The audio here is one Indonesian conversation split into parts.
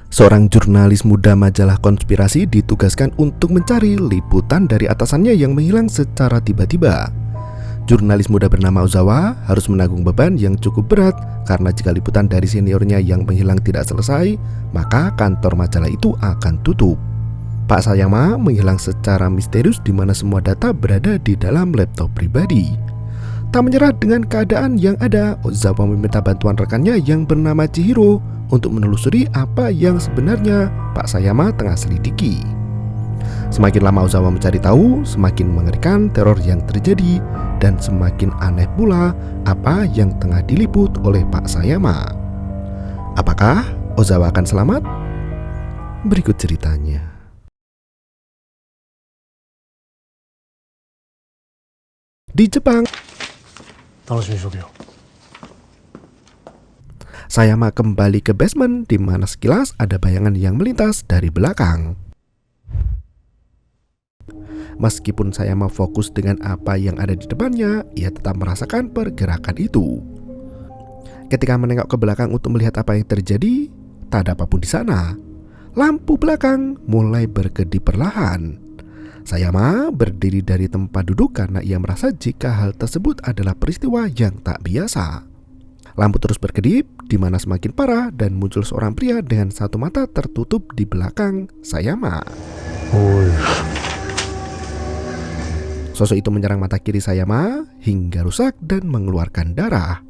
Seorang jurnalis muda majalah konspirasi ditugaskan untuk mencari liputan dari atasannya yang menghilang secara tiba-tiba. Jurnalis muda bernama Ozawa harus menanggung beban yang cukup berat karena jika liputan dari seniornya yang menghilang tidak selesai, maka kantor majalah itu akan tutup. Pak Sayama menghilang secara misterius di mana semua data berada di dalam laptop pribadi. Tak menyerah dengan keadaan yang ada, Ozawa meminta bantuan rekannya yang bernama Chihiro untuk menelusuri apa yang sebenarnya Pak Sayama tengah selidiki. Semakin lama Ozawa mencari tahu, semakin mengerikan teror yang terjadi dan semakin aneh pula apa yang tengah diliput oleh Pak Sayama. Apakah Ozawa akan selamat? Berikut ceritanya. Di Jepang, Sayama kembali ke basement di mana sekilas ada bayangan yang melintas dari belakang. Meskipun Sayama fokus dengan apa yang ada di depannya, ia tetap merasakan pergerakan itu. Ketika menengok ke belakang untuk melihat apa yang terjadi, tak ada apapun di sana. Lampu belakang mulai berkedip perlahan. Sayama berdiri dari tempat duduk karena ia merasa jika hal tersebut adalah peristiwa yang tak biasa. Lampu terus berkedip, di mana semakin parah dan muncul seorang pria dengan satu mata tertutup di belakang Sayama. Sosok itu menyerang mata kiri Sayama hingga rusak dan mengeluarkan darah.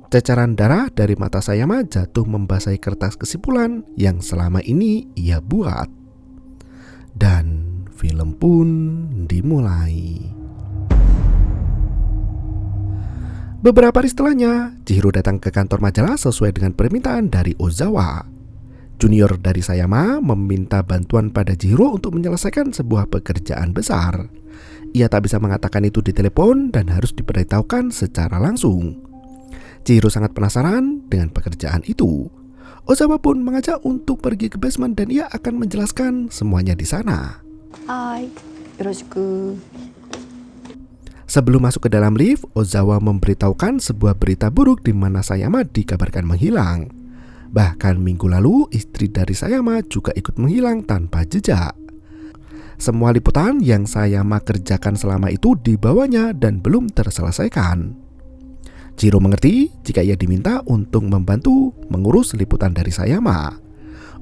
Cecaran darah dari mata Sayama jatuh membasahi kertas kesimpulan yang selama ini ia buat. Dan film pun dimulai. Beberapa hari setelahnya, Chihiro datang ke kantor majalah sesuai dengan permintaan dari Ozawa. Junior dari Sayama meminta bantuan pada Chihiro untuk menyelesaikan sebuah pekerjaan besar. Ia tak bisa mengatakan itu di telepon dan harus diberitahukan secara langsung. Chihiro sangat penasaran dengan pekerjaan itu. Ozawa pun mengajak untuk pergi ke basement dan ia akan menjelaskan semuanya di sana. Hai, yoroshiku. Sebelum masuk ke dalam lift, Ozawa memberitahukan sebuah berita buruk di mana Sayama dikabarkan menghilang. Bahkan minggu lalu, istri dari Sayama juga ikut menghilang tanpa jejak. Semua liputan yang Sayama kerjakan selama itu dibawanya dan belum terselesaikan. Chihiro mengerti jika ia diminta untuk membantu mengurus liputan dari Sayama.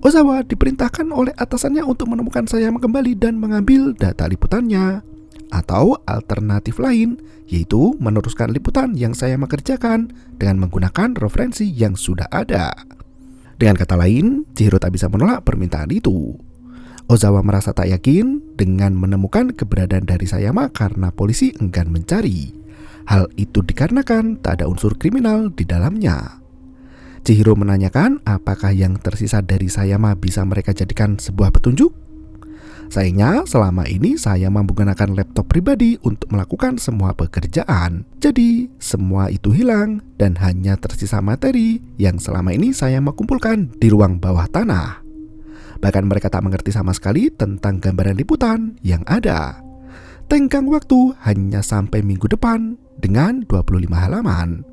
Ozawa diperintahkan oleh atasannya untuk menemukan Sayama kembali dan mengambil data liputannya. Atau alternatif lain, yaitu meneruskan liputan yang Sayama kerjakan dengan menggunakan referensi yang sudah ada. Dengan kata lain, Chihiro tak bisa menolak permintaan itu. Ozawa merasa tak yakin dengan menemukan keberadaan dari Sayama karena polisi enggan mencari. Hal itu dikarenakan tak ada unsur kriminal di dalamnya. Chihiro menanyakan apakah yang tersisa dari Sayama bisa mereka jadikan sebuah petunjuk. Sayangnya selama ini Sayama menggunakan laptop pribadi untuk melakukan semua pekerjaan. Jadi semua itu hilang dan hanya tersisa materi yang selama ini Sayama kumpulkan di ruang bawah tanah. Bahkan mereka tak mengerti sama sekali tentang gambaran liputan yang ada. Tenggang waktu hanya sampai minggu depan dengan 25 halaman.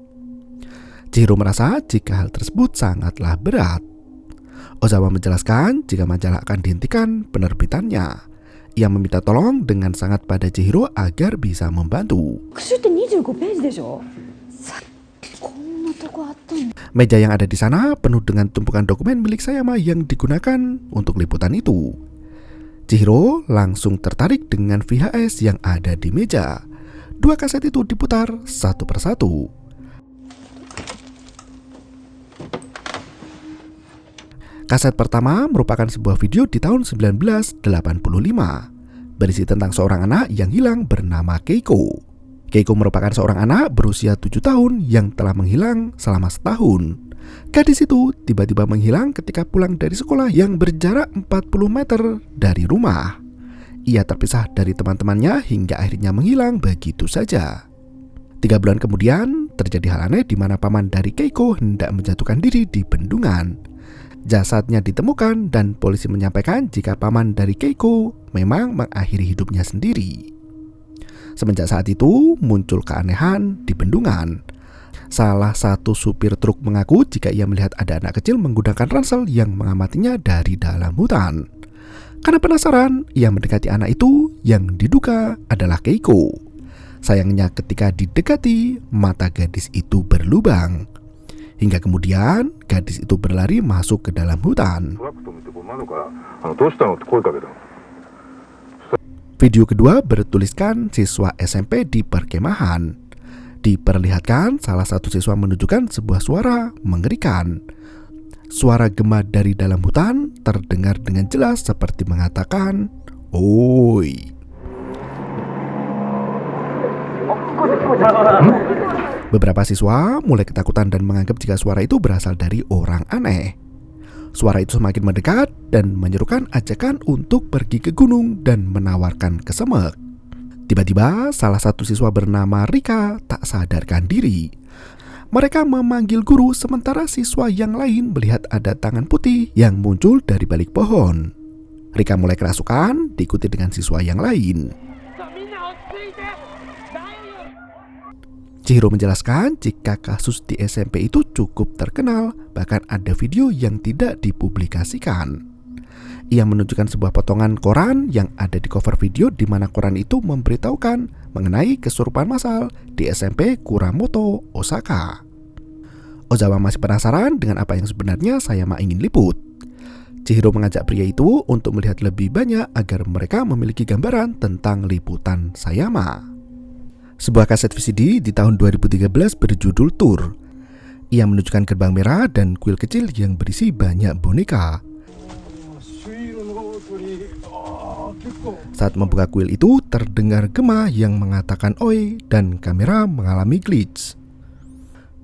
Chihiro merasa jika hal tersebut sangatlah berat. Ozawa menjelaskan jika majalah akan dihentikan penerbitannya. Ia meminta tolong dengan sangat pada Chihiro agar bisa membantu. Meja yang ada di sana penuh dengan tumpukan dokumen milik Sayama yang digunakan untuk liputan itu. Chihiro langsung tertarik dengan VHS yang ada di meja. 2 kaset itu diputar satu persatu. Kaset pertama merupakan sebuah video di tahun 1985, berisi tentang seorang anak yang hilang bernama Keiko. Keiko merupakan seorang anak berusia 7 tahun yang telah menghilang selama setahun. Gadis itu tiba-tiba menghilang ketika pulang dari sekolah yang berjarak 40 meter dari rumah. Ia terpisah dari teman-temannya hingga akhirnya menghilang begitu saja. 3 bulan kemudian, terjadi hal aneh di mana paman dari Keiko hendak menjatuhkan diri di bendungan. Jasadnya ditemukan dan polisi menyampaikan jika paman dari Keiko memang mengakhiri hidupnya sendiri. Semenjak saat itu muncul keanehan di bendungan. Salah satu supir truk mengaku jika ia melihat ada anak kecil menggunakan ransel yang mengamatinya dari dalam hutan. Karena penasaran, ia mendekati anak itu yang diduga adalah Keiko. Sayangnya ketika didekati, mata gadis itu berlubang. Hingga kemudian gadis itu berlari masuk ke dalam hutan. Video kedua bertuliskan siswa SMP di perkemahan. Diperlihatkan salah satu siswa menunjukkan sebuah suara mengerikan. Suara gema dari dalam hutan terdengar dengan jelas seperti mengatakan, "Oi." Beberapa siswa mulai ketakutan dan menganggap jika suara itu berasal dari orang aneh. Suara itu semakin mendekat dan menyerukan ajakan untuk pergi ke gunung dan menawarkan kesemek. Tiba-tiba salah satu siswa bernama Rika tak sadarkan diri. Mereka memanggil guru sementara siswa yang lain melihat ada tangan putih yang muncul dari balik pohon. Rika mulai kerasukan diikuti dengan siswa yang lain. Chihiro menjelaskan jika kasus di SMP itu cukup terkenal, bahkan ada video yang tidak dipublikasikan. Ia menunjukkan sebuah potongan koran yang ada di cover video di mana koran itu memberitahukan mengenai kesurupan massal di SMP Kuramoto, Osaka. Ozawa masih penasaran dengan apa yang sebenarnya Sayama ingin liput. Chihiro mengajak pria itu untuk melihat lebih banyak agar mereka memiliki gambaran tentang liputan Sayama. Sebuah kaset VCD di tahun 2013 berjudul Tour. Ia menunjukkan gerbang merah dan kuil kecil yang berisi banyak boneka. Saat membuka kuil itu terdengar gema yang mengatakan oi dan kamera mengalami glitch.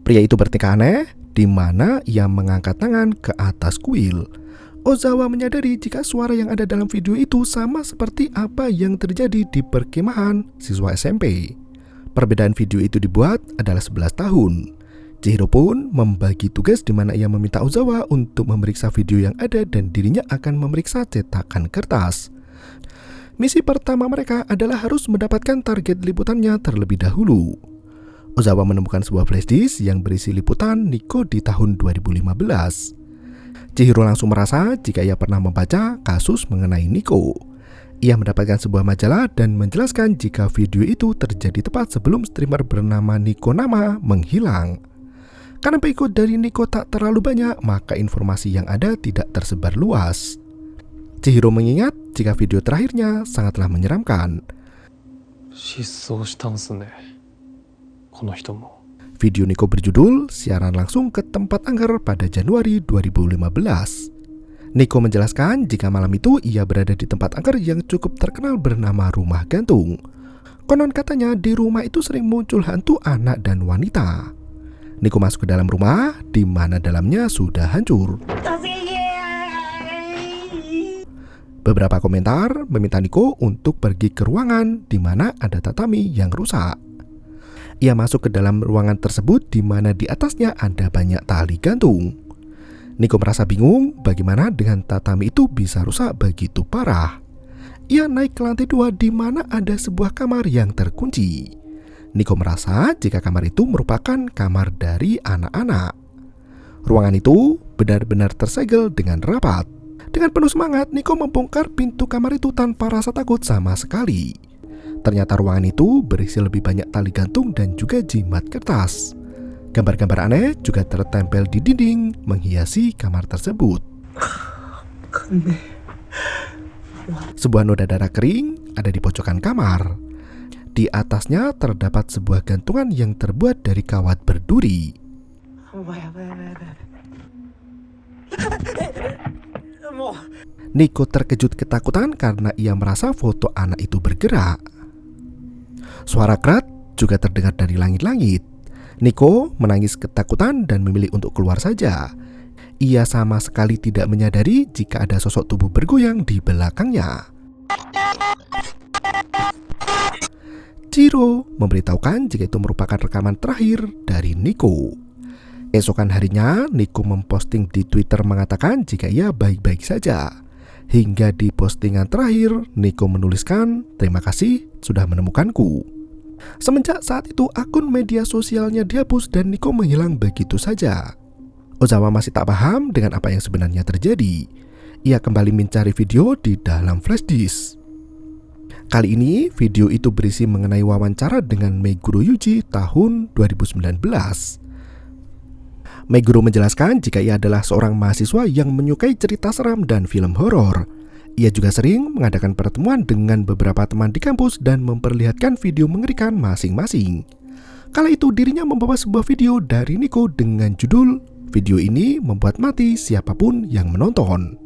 Pria itu bertingkah aneh di mana ia mengangkat tangan ke atas kuil. Ozawa menyadari jika suara yang ada dalam video itu sama seperti apa yang terjadi di perkemahan siswa SMP. Perbedaan video itu dibuat adalah 11 tahun. Chihiro pun membagi tugas di mana ia meminta Ozawa untuk memeriksa video yang ada dan dirinya akan memeriksa cetakan kertas. Misi pertama mereka adalah harus mendapatkan target liputannya terlebih dahulu. Ozawa menemukan sebuah flashdisk yang berisi liputan Nico di tahun 2015. Chihiro langsung merasa jika ia pernah membaca kasus mengenai Nico. Ia mendapatkan sebuah majalah dan menjelaskan jika video itu terjadi tepat sebelum streamer bernama Nico Nama menghilang. Karena pengikut dari Nico tak terlalu banyak, maka informasi yang ada tidak tersebar luas. Chihiro mengingat jika video terakhirnya sangatlah menyeramkan. Video Nico berjudul Siaran Langsung ke Tempat Angker pada Januari 2015. Nico menjelaskan jika malam itu ia berada di tempat angker yang cukup terkenal bernama Rumah Gantung. Konon katanya di rumah itu sering muncul hantu anak dan wanita. Nico masuk ke dalam rumah di mana dalamnya sudah hancur. Beberapa komentar meminta Nico untuk pergi ke ruangan di mana ada tatami yang rusak. Ia masuk ke dalam ruangan tersebut di mana di atasnya ada banyak tali gantung. Nico merasa bingung bagaimana dengan tatami itu bisa rusak begitu parah. Ia naik ke lantai 2 di mana ada sebuah kamar yang terkunci. Nico merasa jika kamar itu merupakan kamar dari anak-anak. Ruangan itu benar-benar tersegel dengan rapat. Dengan penuh semangat, Nico membongkar pintu kamar itu tanpa rasa takut sama sekali. Ternyata ruangan itu berisi lebih banyak tali gantung dan juga jimat kertas. Gambar-gambar aneh juga tertempel di dinding menghiasi kamar tersebut. Sebuah noda darah kering ada di pojokan kamar. Di atasnya terdapat sebuah gantungan yang terbuat dari kawat berduri. Nico terkejut ketakutan karena ia merasa foto anak itu bergerak. Suara kerat juga terdengar dari langit-langit. Nico menangis ketakutan dan memilih untuk keluar saja. Ia sama sekali tidak menyadari jika ada sosok tubuh bergoyang di belakangnya. Chihiro memberitahukan jika itu merupakan rekaman terakhir dari Nico. Esokan harinya, Nico memposting di Twitter mengatakan jika ia baik-baik saja. Hingga di postingan terakhir, Nico menuliskan, "Terima kasih sudah menemukanku." Semenjak saat itu, akun media sosialnya dihapus dan Nico menghilang begitu saja. Ozawa masih tak paham dengan apa yang sebenarnya terjadi. Ia kembali mencari video di dalam flash disk. Kali ini, video itu berisi mengenai wawancara dengan Meguro Yuji tahun 2019. Meguro menjelaskan jika ia adalah seorang mahasiswa yang menyukai cerita seram dan film horor. Ia juga sering mengadakan pertemuan dengan beberapa teman di kampus dan memperlihatkan video mengerikan masing-masing. Kala itu dirinya membawa sebuah video dari Nico dengan judul "Video ini membuat mati siapapun yang menonton."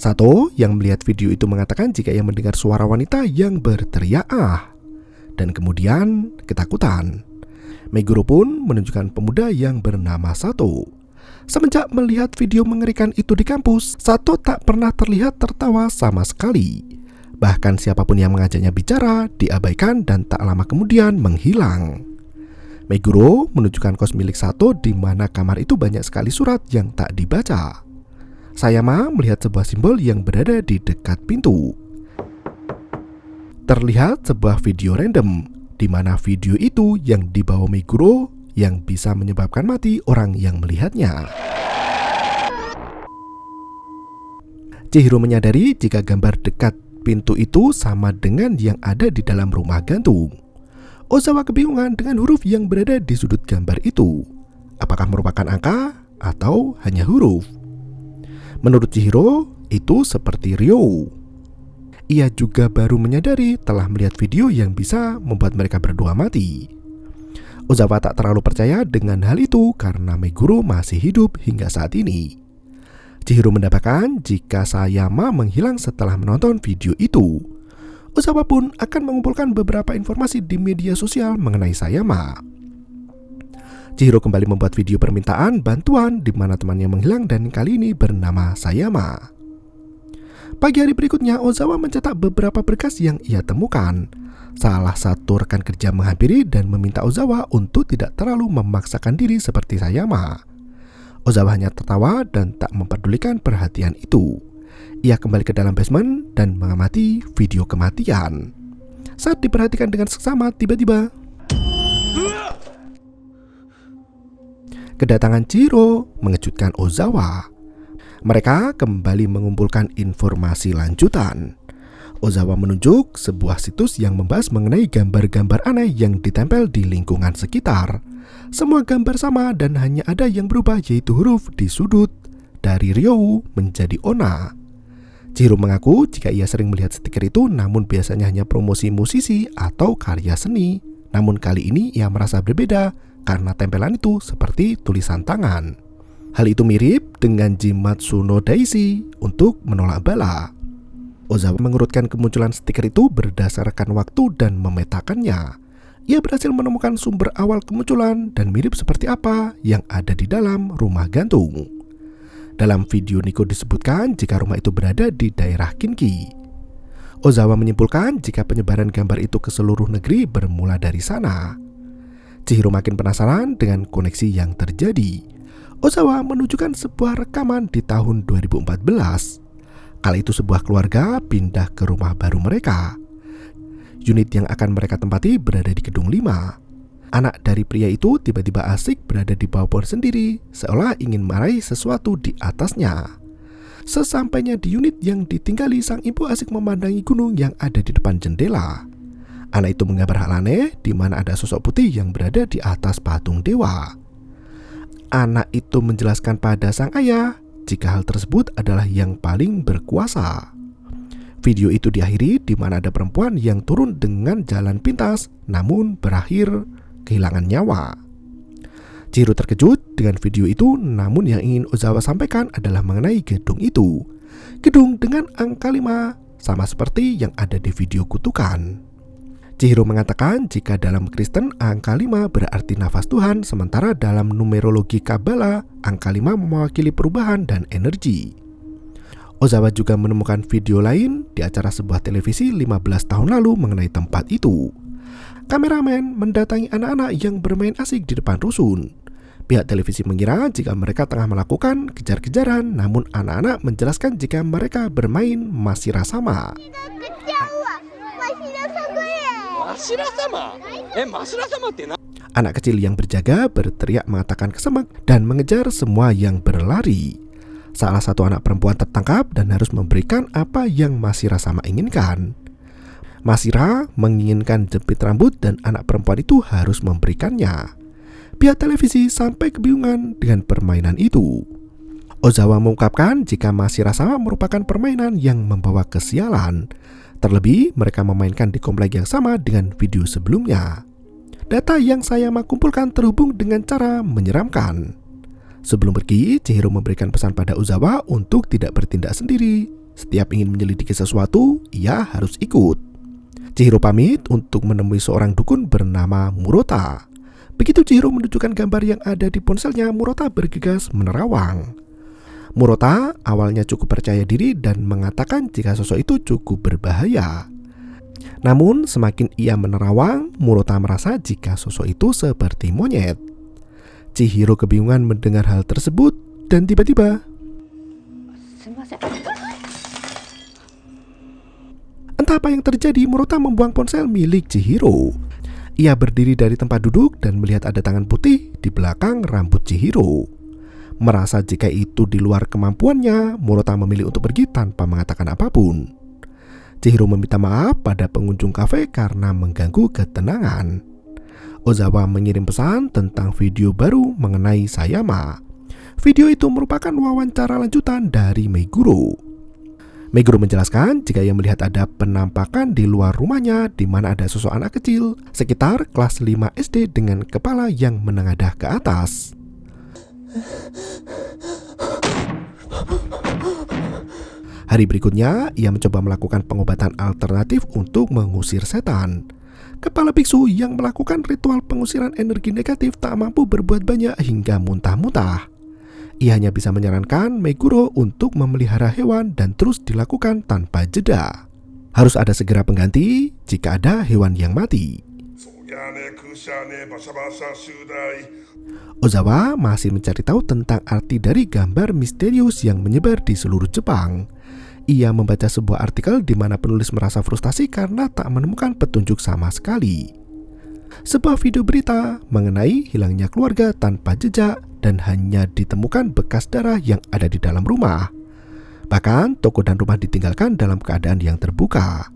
Sato yang melihat video itu mengatakan jika ia mendengar suara wanita yang berteriak "ah" dan kemudian ketakutan. Meguro pun menunjukkan pemuda yang bernama Sato. Semenjak melihat video mengerikan itu di kampus, Sato tak pernah terlihat tertawa sama sekali. Bahkan siapapun yang mengajaknya bicara diabaikan dan tak lama kemudian menghilang. Meguro menunjukkan kos milik Sato di mana kamar itu banyak sekali surat yang tak dibaca. Sayama melihat sebuah simbol yang berada di dekat pintu. Terlihat sebuah video random di mana video itu yang dibawa Meguro yang bisa menyebabkan mati orang yang melihatnya. Chihiro menyadari jika gambar dekat pintu itu sama dengan yang ada di dalam rumah gantung. Ozawa kebingungan dengan huruf yang berada di sudut gambar itu. Apakah merupakan angka atau hanya huruf? Menurut Chihiro, itu seperti Ryo. Ia juga baru menyadari telah melihat video yang bisa membuat mereka berdua mati. Ozawa tak terlalu percaya dengan hal itu karena Meguro masih hidup hingga saat ini. Chihiro mendapatkan jika Sayama menghilang setelah menonton video itu. Ozawa pun akan mengumpulkan beberapa informasi di media sosial mengenai Sayama. Chihiro kembali membuat video permintaan bantuan di mana temannya menghilang dan kali ini bernama Sayama. Pagi hari berikutnya, Ozawa mencetak beberapa berkas yang ia temukan. Salah satu rekan kerja menghampiri dan meminta Ozawa untuk tidak terlalu memaksakan diri seperti Sayama. Ozawa hanya tertawa dan tak mempedulikan perhatian itu. Ia kembali ke dalam basement dan mengamati video kematian. Saat diperhatikan dengan seksama, tiba-tiba kedatangan Chihiro mengejutkan Ozawa. Mereka kembali mengumpulkan informasi lanjutan. Ozawa menunjuk sebuah situs yang membahas mengenai gambar-gambar aneh yang ditempel di lingkungan sekitar. Semua gambar sama dan hanya ada yang berubah, yaitu huruf di sudut dari Ryo menjadi Ona. Chihiro mengaku jika ia sering melihat stiker itu, namun biasanya hanya promosi musisi atau karya seni. Namun kali ini ia merasa berbeda karena tempelan itu seperti tulisan tangan. Hal itu mirip dengan Jimatsu no Daisy untuk menolak bala. Ozawa mengurutkan kemunculan stiker itu berdasarkan waktu dan memetakannya. Ia berhasil menemukan sumber awal kemunculan dan mirip seperti apa yang ada di dalam rumah gantung. Dalam video Nico disebutkan jika rumah itu berada di daerah Kinki. Ozawa menyimpulkan jika penyebaran gambar itu ke seluruh negeri bermula dari sana. Chihiro makin penasaran dengan koneksi yang terjadi. Ozawa menunjukkan sebuah rekaman di tahun 2014. Kala itu sebuah keluarga pindah ke rumah baru mereka. Unit yang akan mereka tempati berada di gedung 5. Anak dari pria itu tiba-tiba asik berada di bawah pohon sendiri, seolah ingin meraih sesuatu di atasnya. Sesampainya di unit yang ditinggali, sang ibu asik memandangi gunung yang ada di depan jendela. Anak itu menggambar hal aneh di mana ada sosok putih yang berada di atas patung dewa. Anak itu menjelaskan pada sang ayah jika hal tersebut adalah yang paling berkuasa. Video itu diakhiri di mana ada perempuan yang turun dengan jalan pintas namun berakhir kehilangan nyawa. Chihiro terkejut dengan video itu, namun yang ingin Ozawa sampaikan adalah mengenai gedung itu. Gedung dengan angka 5 sama seperti yang ada di video kutukan. Chihiro mengatakan jika dalam Kristen angka 5 berarti nafas Tuhan, sementara dalam numerologi Kabbalah angka 5 mewakili perubahan dan energi. Ozawa juga menemukan video lain di acara sebuah televisi 15 tahun lalu mengenai tempat itu. Kameramen mendatangi anak-anak yang bermain asik di depan rusun. Pihak televisi mengira jika mereka tengah melakukan kejar-kejaran, namun anak-anak menjelaskan jika mereka bermain Mashira sama. Anak kecil yang berjaga berteriak mengatakan kesemak dan mengejar semua yang berlari. Salah satu anak perempuan tertangkap dan harus memberikan apa yang Mashira sama inginkan. Mashira menginginkan jepit rambut dan anak perempuan itu harus memberikannya. Pihak televisi sampai kebingungan dengan permainan itu. Ozawa mengungkapkan jika Mashira sama merupakan permainan yang membawa kesialan. Terlebih mereka memainkan di komplek yang sama dengan video sebelumnya. Data yang saya kumpulkan terhubung dengan cara menyeramkan. Sebelum pergi, Chihiro memberikan pesan pada Ozawa untuk tidak bertindak sendiri. Setiap ingin menyelidiki sesuatu, ia harus ikut. Chihiro pamit untuk menemui seorang dukun bernama Murota. Begitu Chihiro menunjukkan gambar yang ada di ponselnya, Murota bergegas menerawang. Murota awalnya cukup percaya diri dan mengatakan jika sosok itu cukup berbahaya. Namun semakin ia menerawang, Murota merasa jika sosok itu seperti monyet. Chihiro kebingungan mendengar hal tersebut dan tiba-tiba entah apa yang terjadi, Murota membuang ponsel milik Chihiro. Ia berdiri dari tempat duduk dan melihat ada tangan putih di belakang rambut Chihiro. Merasa jika itu di luar kemampuannya, Murota memilih untuk pergi tanpa mengatakan apapun. Chihiro meminta maaf pada pengunjung kafe karena mengganggu ketenangan. Ozawa mengirim pesan tentang video baru mengenai Sayama. Video itu merupakan wawancara lanjutan dari Meguro. Meguro menjelaskan jika ia melihat ada penampakan di luar rumahnya di mana ada sosok anak kecil sekitar kelas 5 SD dengan kepala yang menengadah ke atas. Hari berikutnya, ia mencoba melakukan pengobatan alternatif untuk mengusir setan. Kepala biksu yang melakukan ritual pengusiran energi negatif tak mampu berbuat banyak hingga muntah-muntah. Ia hanya bisa menyarankan Meguro untuk memelihara hewan dan terus dilakukan tanpa jeda. Harus ada segera pengganti jika ada hewan yang mati. Ozawa masih mencari tahu tentang arti dari gambar misterius yang menyebar di seluruh Jepang. Ia membaca sebuah artikel di mana penulis merasa frustasi karena tak menemukan petunjuk sama sekali. Sebuah video berita mengenai hilangnya keluarga tanpa jejak dan hanya ditemukan bekas darah yang ada di dalam rumah. Bahkan toko dan rumah ditinggalkan dalam keadaan yang terbuka.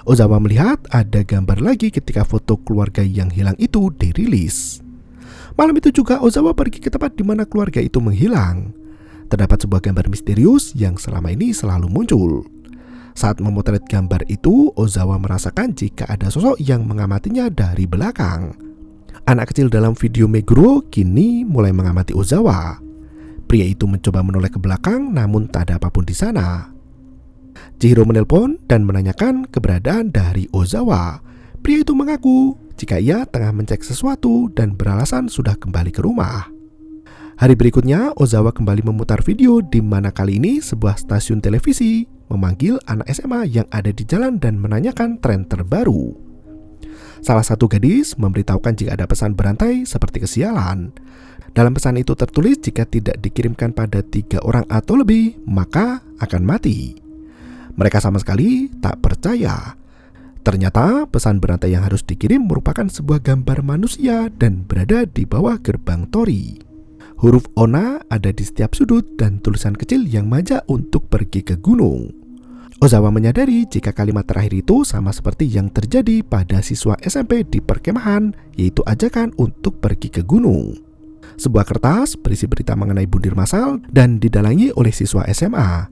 Ozawa melihat ada gambar lagi ketika foto keluarga yang hilang itu dirilis. Malam itu juga Ozawa pergi ke tempat di mana keluarga itu menghilang. Terdapat sebuah gambar misterius yang selama ini selalu muncul. Saat memotret gambar itu, Ozawa merasakan jika ada sosok yang mengamatinya dari belakang. Anak kecil dalam video Meguro kini mulai mengamati Ozawa. Pria itu mencoba menoleh ke belakang namun tak ada apapun di sana. Chihiro menelpon dan menanyakan keberadaan dari Ozawa. Pria itu mengaku jika ia tengah mencek sesuatu dan beralasan sudah kembali ke rumah. Hari berikutnya, Ozawa kembali memutar video di mana kali ini sebuah stasiun televisi memanggil anak SMA yang ada di jalan dan menanyakan tren terbaru. Salah satu gadis memberitahukan jika ada pesan berantai seperti kesialan. Dalam pesan itu tertulis jika tidak dikirimkan pada 3 orang atau lebih, maka akan mati. Mereka sama sekali tak percaya. Ternyata pesan berantai yang harus dikirim merupakan sebuah gambar manusia dan berada di bawah gerbang tori. Huruf Ona ada di setiap sudut dan tulisan kecil yang mengajak untuk pergi ke gunung. Ozawa menyadari jika kalimat terakhir itu sama seperti yang terjadi pada siswa SMP di perkemahan, yaitu ajakan untuk pergi ke gunung. Sebuah kertas berisi berita mengenai bundir massal dan didalangi oleh siswa SMA.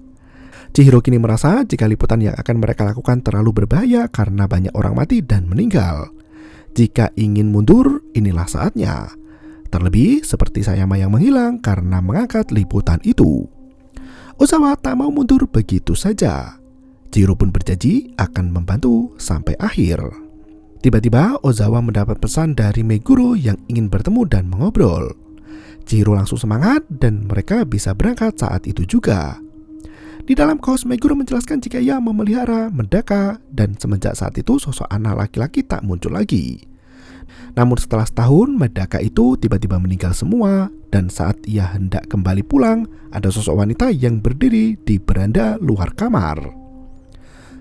Chihiro kini merasa jika liputan yang akan mereka lakukan terlalu berbahaya karena banyak orang mati dan meninggal. Jika ingin mundur, inilah saatnya. Terlebih seperti Sayama yang menghilang karena mengangkat liputan itu. Ozawa tak mau mundur begitu saja. Chihiro pun berjanji akan membantu sampai akhir. Tiba-tiba Ozawa mendapat pesan dari Meguro yang ingin bertemu dan mengobrol. Chihiro langsung semangat dan mereka bisa berangkat saat itu juga. Di dalam kaos, Meguro menjelaskan jika ia memelihara Medaka dan semenjak saat itu sosok anak laki-laki tak muncul lagi. Namun setelah setahun, Medaka itu tiba-tiba meninggal semua dan saat ia hendak kembali pulang, ada sosok wanita yang berdiri di beranda luar kamar.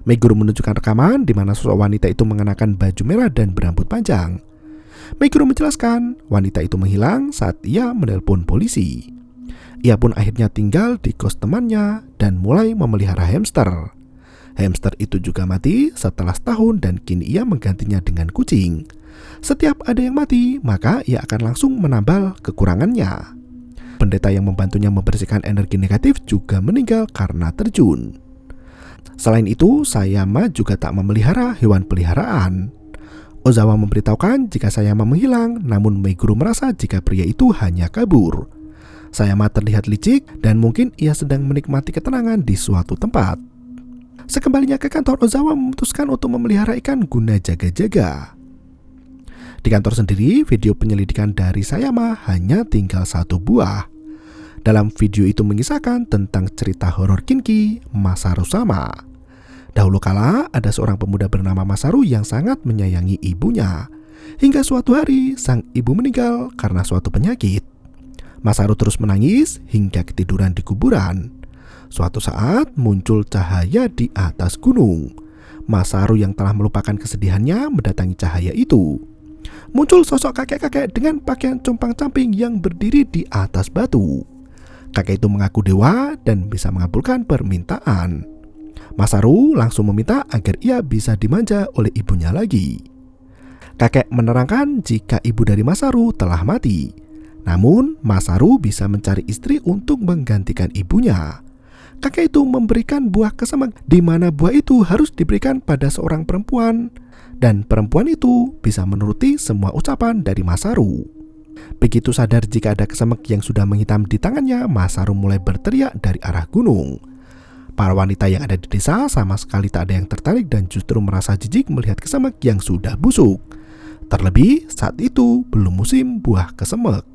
Meguro menunjukkan rekaman di mana sosok wanita itu mengenakan baju merah dan berambut panjang. Meguro menjelaskan wanita itu menghilang saat ia menelpon polisi. Ia pun akhirnya tinggal di kos temannya dan mulai memelihara hamster. Hamster itu juga mati setelah setahun dan kini ia menggantinya dengan kucing. Setiap ada yang mati, maka ia akan langsung menambal kekurangannya. Pendeta yang membantunya membersihkan energi negatif juga meninggal karena terjun. Selain itu, Sayama juga tak memelihara hewan peliharaan. Ozawa memberitahukan jika Sayama menghilang, namun Meguro merasa jika pria itu hanya kabur. Sayama terlihat licik dan mungkin ia sedang menikmati ketenangan di suatu tempat. Sekembalinya ke kantor, Ozawa memutuskan untuk memelihara ikan guna jaga-jaga. Di kantor sendiri, video penyelidikan dari Sayama hanya tinggal 1 buah. Dalam video itu mengisahkan tentang cerita horor Kinki, Masaru Sama. Dahulu kala, ada seorang pemuda bernama Masaru yang sangat menyayangi ibunya. Hingga suatu hari, sang ibu meninggal karena suatu penyakit. Masaru terus menangis hingga ketiduran di kuburan. Suatu saat muncul cahaya di atas gunung. Masaru yang telah melupakan kesedihannya mendatangi cahaya itu. Muncul sosok kakek-kakek dengan pakaian compang-camping yang berdiri di atas batu. Kakek itu mengaku dewa dan bisa mengabulkan permintaan. Masaru langsung meminta agar ia bisa dimanja oleh ibunya lagi. Kakek menerangkan jika ibu dari Masaru telah mati. Namun, Masaru bisa mencari istri untuk menggantikan ibunya. Kakek itu memberikan buah kesemek di mana buah itu harus diberikan pada seorang perempuan dan perempuan itu bisa menuruti semua ucapan dari Masaru. Begitu sadar jika ada kesemek yang sudah menghitam di tangannya, Masaru mulai berteriak dari arah gunung. Para wanita yang ada di desa sama sekali tak ada yang tertarik dan justru merasa jijik melihat kesemek yang sudah busuk. Terlebih saat itu belum musim buah kesemek.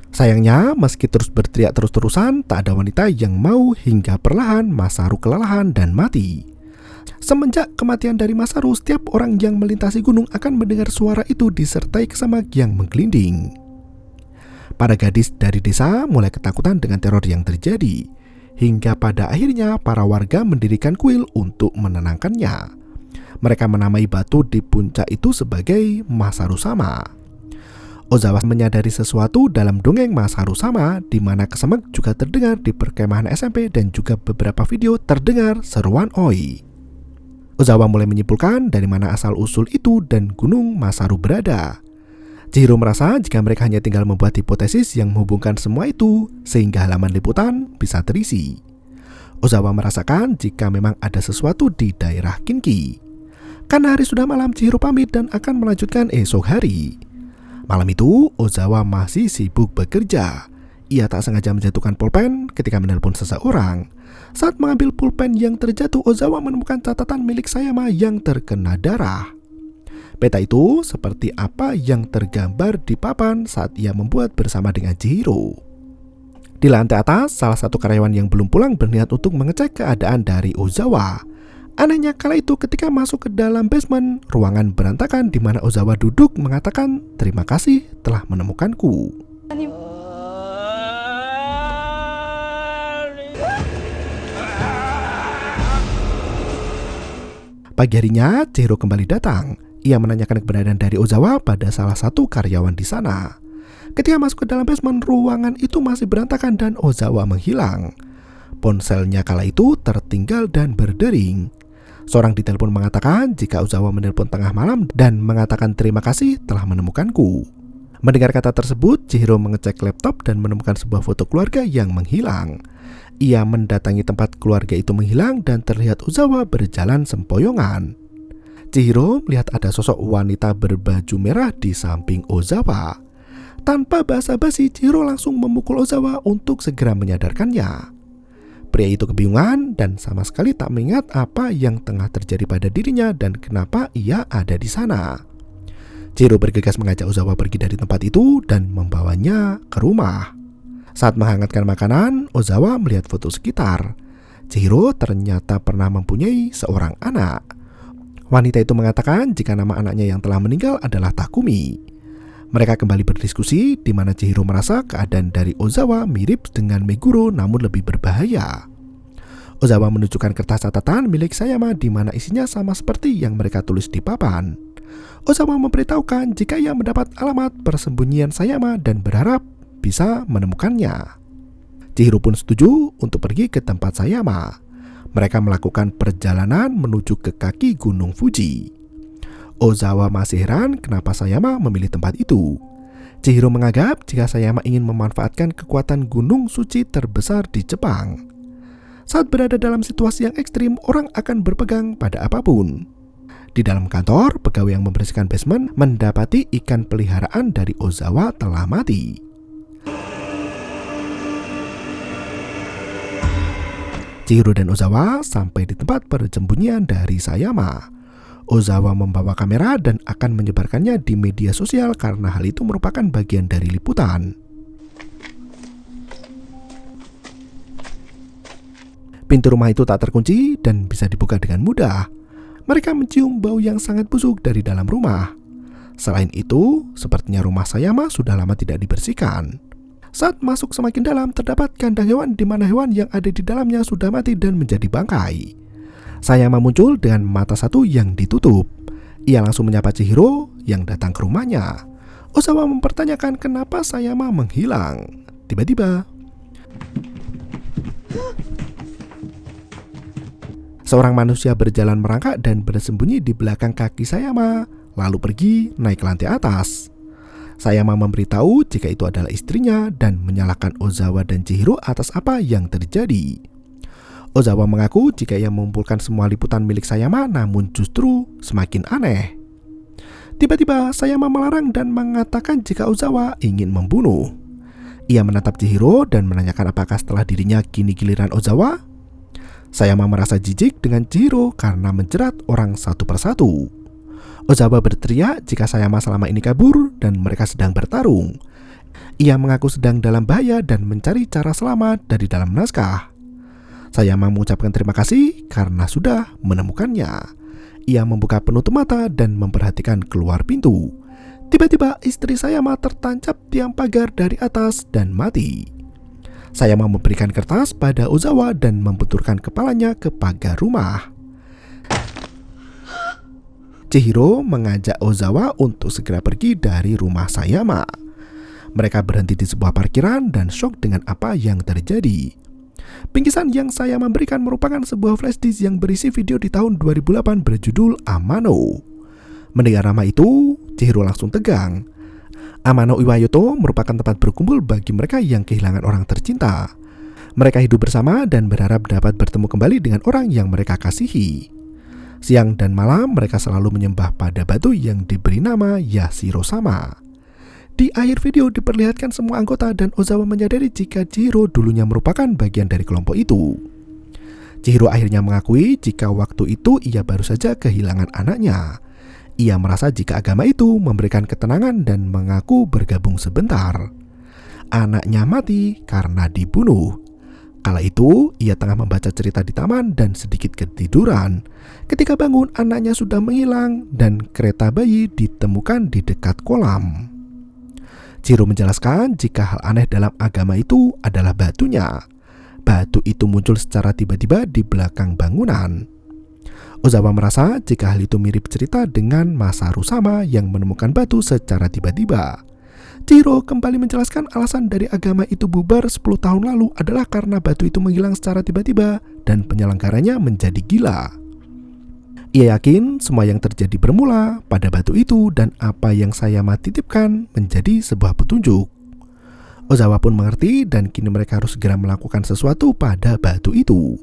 Sayangnya, meski terus berteriak terus-terusan, tak ada wanita yang mau hingga perlahan Masaru kelelahan dan mati. Semenjak kematian dari Masaru, setiap orang yang melintasi gunung akan mendengar suara itu disertai kesemek yang menggelinding. Para gadis dari desa mulai ketakutan dengan teror yang terjadi, hingga pada akhirnya para warga mendirikan kuil untuk menenangkannya. Mereka menamai batu di puncak itu sebagai Masaru Sama. Ozawa menyadari sesuatu dalam dongeng Masaru Sama, di mana kesemek juga terdengar di perkemahan SMP dan juga beberapa video terdengar seruan oi. Ozawa mulai menyimpulkan dari mana asal-usul itu dan gunung Masaru berada. Chihiro merasa jika mereka hanya tinggal membuat hipotesis yang menghubungkan semua itu, sehingga halaman liputan bisa terisi. Ozawa merasakan jika memang ada sesuatu di daerah Kinki. Karena hari sudah malam, Chihiro pamit dan akan melanjutkan esok hari. Malam itu, Ozawa masih sibuk bekerja. Ia tak sengaja menjatuhkan pulpen ketika menelpon seseorang. Saat mengambil pulpen yang terjatuh, Ozawa menemukan catatan milik Sayama yang terkena darah. Peta itu seperti apa yang tergambar di papan saat ia membuat bersama dengan Chihiro. Di lantai atas, salah satu karyawan yang belum pulang berniat untuk mengecek keadaan dari Ozawa. Anehnya kala itu ketika masuk ke dalam basement, ruangan berantakan di mana Ozawa duduk mengatakan, "Terima kasih telah menemukanku." Pagi harinya, Chihiro kembali datang. Ia menanyakan keberadaan dari Ozawa pada salah satu karyawan di sana. Ketika masuk ke dalam basement, ruangan itu masih berantakan dan Ozawa menghilang. Ponselnya kala itu tertinggal dan berdering. Seorang di telepon mengatakan jika Ozawa menelpon tengah malam dan mengatakan terima kasih telah menemukanku. Mendengar kata tersebut, Chihiro mengecek laptop dan menemukan sebuah foto keluarga yang menghilang. Ia mendatangi tempat keluarga itu menghilang dan terlihat Ozawa berjalan sempoyongan. Chihiro melihat ada sosok wanita berbaju merah di samping Ozawa. Tanpa basa-basi, Chihiro langsung memukul Ozawa untuk segera menyadarkannya. Pria itu kebingungan dan sama sekali tak mengingat apa yang tengah terjadi pada dirinya dan kenapa ia ada di sana. Chihiro bergegas mengajak Ozawa pergi dari tempat itu dan membawanya ke rumah. Saat menghangatkan makanan, Ozawa melihat foto sekitar. Chihiro ternyata pernah mempunyai seorang anak. Wanita itu mengatakan jika nama anaknya yang telah meninggal adalah Takumi. Mereka kembali berdiskusi di mana Chihiro merasa keadaan dari Ozawa mirip dengan Meguro namun lebih berbahaya. Ozawa menunjukkan kertas catatan milik Sayama di mana isinya sama seperti yang mereka tulis di papan. Ozawa memberitahukan jika ia mendapat alamat persembunyian Sayama dan berharap bisa menemukannya. Chihiro pun setuju untuk pergi ke tempat Sayama. Mereka melakukan perjalanan menuju ke kaki Gunung Fuji. Ozawa masih heran kenapa Sayama memilih tempat itu. Chihiro menganggap jika Sayama ingin memanfaatkan kekuatan gunung suci terbesar di Jepang. Saat berada dalam situasi yang ekstrim, orang akan berpegang pada apapun. Di dalam kantor, pegawai yang membersihkan basement mendapati ikan peliharaan dari Ozawa telah mati. Chihiro dan Ozawa sampai di tempat persembunyian dari Sayama. Ozawa membawa kamera dan akan menyebarkannya di media sosial karena hal itu merupakan bagian dari liputan. Pintu rumah itu tak terkunci dan bisa dibuka dengan mudah. Mereka mencium bau yang sangat busuk dari dalam rumah. Selain itu, sepertinya rumah Sayama sudah lama tidak dibersihkan. Saat masuk semakin dalam, terdapat kandang hewan di mana hewan yang ada di dalamnya sudah mati dan menjadi bangkai. Sayama muncul dengan mata satu yang ditutup. Ia langsung menyapa Chihiro yang datang ke rumahnya. Ozawa mempertanyakan kenapa Sayama menghilang. Tiba-tiba, seorang manusia berjalan merangkak dan bersembunyi di belakang kaki Sayama, lalu pergi naik ke lantai atas. Sayama memberitahu jika itu adalah istrinya dan menyalahkan Ozawa dan Chihiro atas apa yang terjadi. Ozawa mengaku jika ia mengumpulkan semua liputan milik Sayama namun justru semakin aneh. Tiba-tiba Sayama melarang dan mengatakan jika Ozawa ingin membunuh. Ia menatap Chihiro dan menanyakan apakah setelah dirinya kini giliran Ozawa. Sayama merasa jijik dengan Chihiro karena menjerat orang satu persatu. Ozawa berteriak jika Sayama selama ini kabur dan mereka sedang bertarung. Ia mengaku sedang dalam bahaya dan mencari cara selamat dari dalam naskah. Sayama mengucapkan terima kasih karena sudah menemukannya. Ia membuka penutup mata dan memperhatikan keluar pintu. Tiba-tiba istri Sayama tertancap tiang pagar dari atas dan mati. Sayama memberikan kertas pada Ozawa dan membenturkan kepalanya ke pagar rumah. Chihiro mengajak Ozawa untuk segera pergi dari rumah Sayama. Mereka berhenti di sebuah parkiran dan syok dengan apa yang terjadi. Bingkisan yang saya memberikan merupakan sebuah flash disk yang berisi video di tahun 2008 berjudul Amano. Mendengar nama itu, Chihiro langsung tegang. Amano Iwayoto merupakan tempat berkumpul bagi mereka yang kehilangan orang tercinta. Mereka hidup bersama dan berharap dapat bertemu kembali dengan orang yang mereka kasihi. Siang dan malam mereka selalu menyembah pada batu yang diberi nama Yashiro-sama. Di akhir video diperlihatkan semua anggota dan Ozawa menyadari jika Chihiro dulunya merupakan bagian dari kelompok itu. Chihiro akhirnya mengakui jika waktu itu ia baru saja kehilangan anaknya. Ia merasa jika agama itu memberikan ketenangan dan mengaku bergabung sebentar. Anaknya mati karena dibunuh. Kala itu ia tengah membaca cerita di taman dan sedikit ketiduran. Ketika bangun anaknya sudah menghilang dan kereta bayi ditemukan di dekat kolam. Chihiro menjelaskan jika hal aneh dalam agama itu adalah batunya. Batu itu muncul secara tiba-tiba di belakang bangunan. Ozawa merasa jika hal itu mirip cerita dengan Masaru Sama yang menemukan batu secara tiba-tiba. Chihiro kembali menjelaskan alasan dari agama itu bubar 10 tahun lalu adalah karena batu itu menghilang secara tiba-tiba dan penyelenggaranya menjadi gila. Ia yakin semua yang terjadi bermula pada batu itu dan apa yang Sayama titipkan menjadi sebuah petunjuk. Ozawa pun mengerti dan kini mereka harus segera melakukan sesuatu pada batu itu.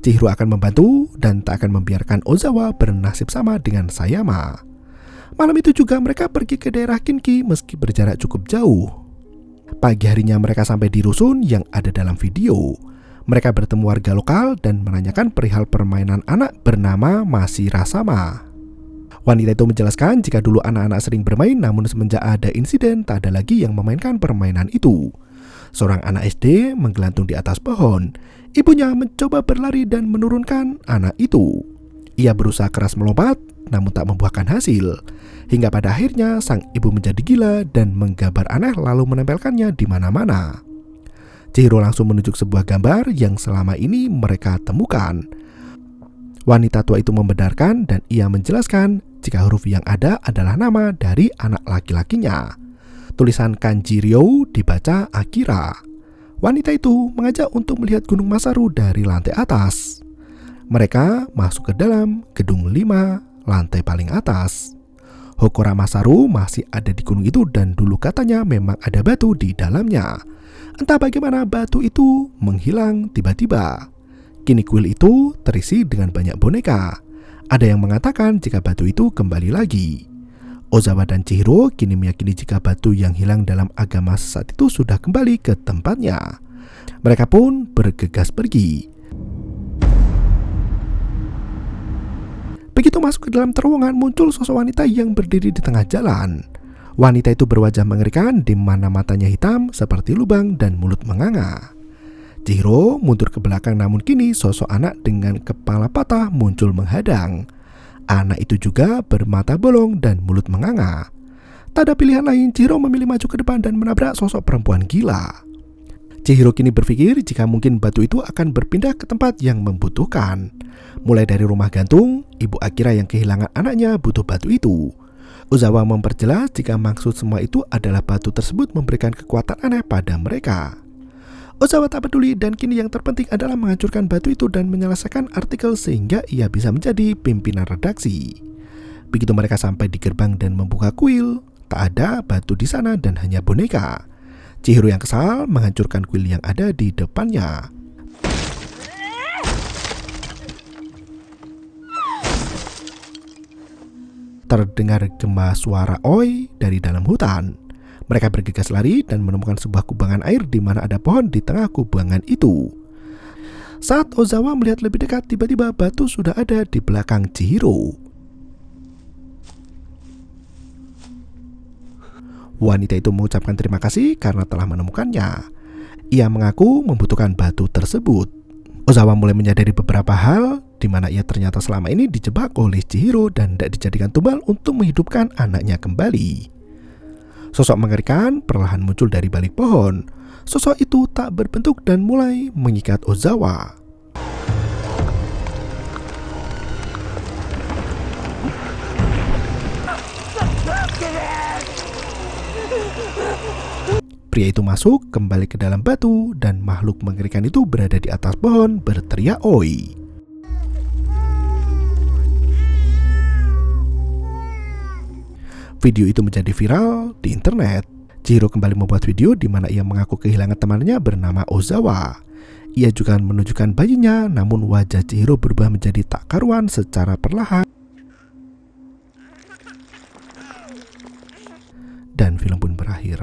Chihiro akan membantu dan tak akan membiarkan Ozawa bernasib sama dengan Sayama. Malam itu juga mereka pergi ke daerah Kinki meski berjarak cukup jauh. Pagi harinya mereka sampai di rusun yang ada dalam video. Mereka bertemu warga lokal dan menanyakan perihal permainan anak bernama Mashira-sama. Wanita itu menjelaskan jika dulu anak-anak sering bermain namun semenjak ada insiden tak ada lagi yang memainkan permainan itu. Seorang anak SD menggelantung di atas pohon. Ibunya mencoba berlari dan menurunkan anak itu. Ia berusaha keras melompat, namun tak membuahkan hasil. Hingga pada akhirnya sang ibu menjadi gila dan menggambar aneh lalu menempelkannya di mana-mana. Chihiro langsung menunjuk sebuah gambar yang selama ini mereka temukan. Wanita tua itu membenarkan dan ia menjelaskan jika huruf yang ada adalah nama dari anak laki-lakinya. Tulisan kanji Ryo dibaca Akira. Wanita itu mengajak untuk melihat Gunung Masaru dari lantai atas. Mereka masuk ke dalam gedung 5, lantai paling atas. Hokora Masaru masih ada di gunung itu dan dulu katanya memang ada batu di dalamnya. Entah bagaimana batu itu menghilang tiba-tiba. Kini kuil itu terisi dengan banyak boneka. Ada yang mengatakan jika batu itu kembali lagi. Ozawa dan Chihiro kini meyakini jika batu yang hilang dalam agama saat itu sudah kembali ke tempatnya. Mereka pun bergegas pergi. Begitu masuk ke dalam terowongan, muncul sosok wanita yang berdiri di tengah jalan. Wanita itu berwajah mengerikan di mana matanya hitam seperti lubang dan mulut menganga. Chihiro mundur ke belakang, namun kini sosok anak dengan kepala patah muncul menghadang. Anak itu juga bermata bolong dan mulut menganga. Tak ada pilihan lain, Chihiro memilih maju ke depan dan menabrak sosok perempuan gila. Chihiro kini berpikir jika mungkin batu itu akan berpindah ke tempat yang membutuhkan. Mulai dari rumah gantung, ibu Akira yang kehilangan anaknya butuh batu itu. Ozawa memperjelas jika maksud semua itu adalah batu tersebut memberikan kekuatan aneh pada mereka. Ozawa tak peduli dan kini yang terpenting adalah menghancurkan batu itu dan menyelesaikan artikel sehingga ia bisa menjadi pimpinan redaksi. Begitu mereka sampai di gerbang dan membuka kuil, tak ada batu di sana dan hanya boneka. Chihiro yang kesal menghancurkan kuil yang ada di depannya. Terdengar gema suara oi dari dalam hutan. Mereka bergegas lari dan menemukan sebuah kubangan air di mana ada pohon di tengah kubangan itu. Saat Ozawa melihat lebih dekat, tiba-tiba batu sudah ada di belakang Chihiro. Wanita itu mengucapkan terima kasih karena telah menemukannya. Ia mengaku membutuhkan batu tersebut. Ozawa mulai menyadari beberapa hal di mana ia ternyata selama ini dijebak oleh Chihiro dan tidak dijadikan tumbal untuk menghidupkan anaknya kembali. Sosok mengerikan perlahan muncul dari balik pohon. Sosok itu tak berbentuk dan mulai mengikat Ozawa. Pria itu masuk kembali ke dalam batu dan makhluk mengerikan itu berada di atas pohon berteriak oi. Video itu menjadi viral di internet. Chihiro kembali membuat video di mana ia mengaku kehilangan temannya bernama Ozawa. Ia juga menunjukkan bayinya, namun wajah Chihiro berubah menjadi tak karuan secara perlahan. Dan film pun berakhir.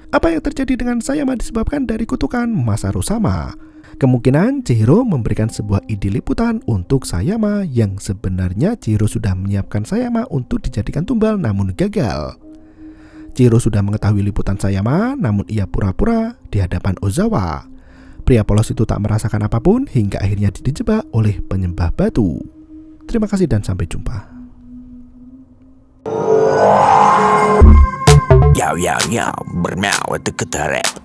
Apa yang terjadi dengan Sayama disebabkan dari kutukan Masaru sama. Kemungkinan Chihiro memberikan sebuah ide liputan untuk Sayama yang sebenarnya Chihiro sudah menyiapkan Sayama untuk dijadikan tumbal namun gagal. Chihiro sudah mengetahui liputan Sayama namun ia pura-pura di hadapan Ozawa. Pria polos itu tak merasakan apapun hingga akhirnya dijebak oleh penyembah batu. Terima kasih dan sampai jumpa. Yo, bermau itu ketarik.